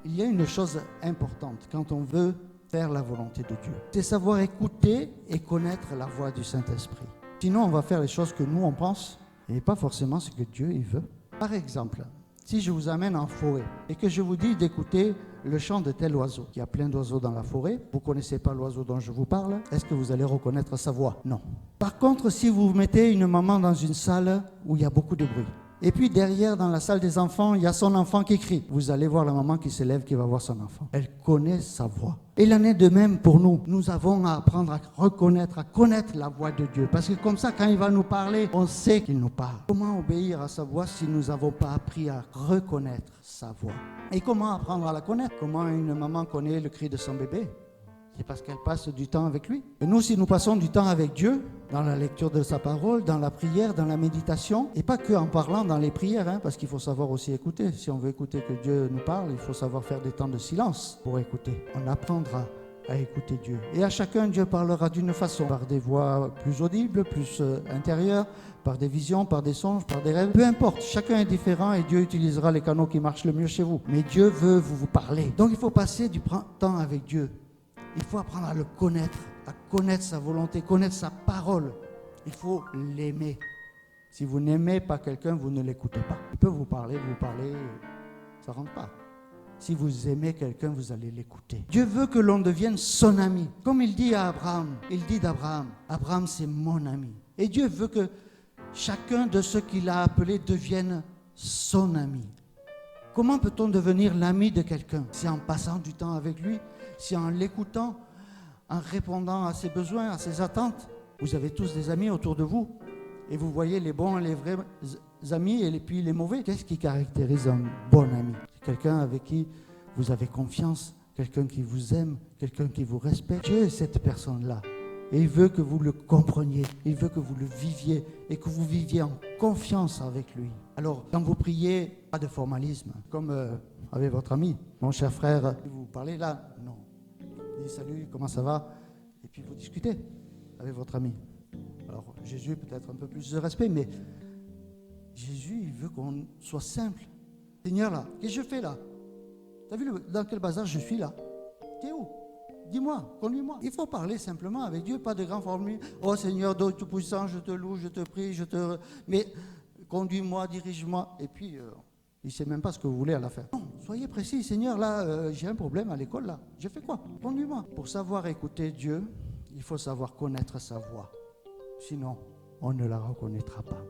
il y a une chose importante quand on veut faire la volonté de Dieu. C'est savoir écouter et connaître la voix du Saint-Esprit. Sinon, on va faire les choses que nous, on pense et pas forcément ce que Dieu il veut. Par exemple, si je vous amène en forêt et que je vous dis d'écouter le chant de tel oiseau, il y a plein d'oiseaux dans la forêt, vous ne connaissez pas l'oiseau dont je vous parle, est-ce que vous allez reconnaître sa voix? Non. Par contre, si vous mettez une maman dans une salle où il y a beaucoup de bruit, et puis derrière, dans la salle des enfants, il y a son enfant qui crie. Vous allez voir la maman qui se lève, qui va voir son enfant. Elle connaît sa voix. Et il en est de même pour nous. Nous avons à apprendre à reconnaître, à connaître la voix de Dieu. Parce que comme ça, quand il va nous parler, on sait qu'il nous parle. Comment obéir à sa voix si nous n'avons pas appris à reconnaître sa voix? Et comment apprendre à la connaître? Comment une maman connaît le cri de son bébé? C'est parce qu'elle passe du temps avec lui. Et nous, si nous passons du temps avec Dieu, dans la lecture de sa parole, dans la prière, dans la méditation, et pas que en parlant dans les prières, parce qu'il faut savoir aussi écouter. Si on veut écouter que Dieu nous parle, il faut savoir faire des temps de silence pour écouter. On apprendra à écouter Dieu. Et à chacun, Dieu parlera d'une façon, par des voix plus audibles, plus intérieures, par des visions, par des songes, par des rêves. Peu importe, chacun est différent et Dieu utilisera les canaux qui marchent le mieux chez vous. Mais Dieu veut vous parler. Donc il faut passer du temps avec Dieu. Il faut apprendre à le connaître, à connaître sa volonté, connaître sa parole. Il faut l'aimer. Si vous n'aimez pas quelqu'un, vous ne l'écoutez pas. Il peut vous parler, ça ne rentre pas. Si vous aimez quelqu'un, vous allez l'écouter. Dieu veut que l'on devienne son ami. Comme il dit à Abraham, il dit d'Abraham, Abraham c'est mon ami. Et Dieu veut que chacun de ceux qu'il a appelés devienne son ami. Comment peut-on devenir l'ami de quelqu'un? C'est en passant du temps avec lui, c'est en l'écoutant, en répondant à ses besoins, à ses attentes. Vous avez tous des amis autour de vous et vous voyez les bons et les vrais amis et puis les mauvais. Qu'est-ce qui caractérise un bon ami? C'est quelqu'un avec qui vous avez confiance, quelqu'un qui vous aime, quelqu'un qui vous respecte. Dieu est cette personne-là. Et il veut que vous le compreniez, il veut que vous le viviez et que vous viviez en confiance avec lui. Alors, quand vous priez, pas de formalisme, comme avec votre ami. Mon cher frère, vous parlez là? Non. Il dit salut, comment ça va? Et puis vous discutez avec votre ami. Alors, Jésus, peut-être un peu plus de respect, mais Jésus, il veut qu'on soit simple. Seigneur, là, qu'est-ce que je fais là? Tu as vu dans quel bazar je suis là? T'es où? Dis-moi, conduis-moi. Il faut parler simplement avec Dieu, pas de grandes formules. Oh Seigneur, Dieu Tout-Puissant, je te loue, je te prie, mais conduis-moi, dirige-moi. Et puis, il ne sait même pas ce que vous voulez à la fin. Non, soyez précis, Seigneur, là, j'ai un problème à l'école, là. J'ai fait quoi? Conduis-moi. Pour savoir écouter Dieu, il faut savoir connaître sa voix. Sinon, on ne la reconnaîtra pas.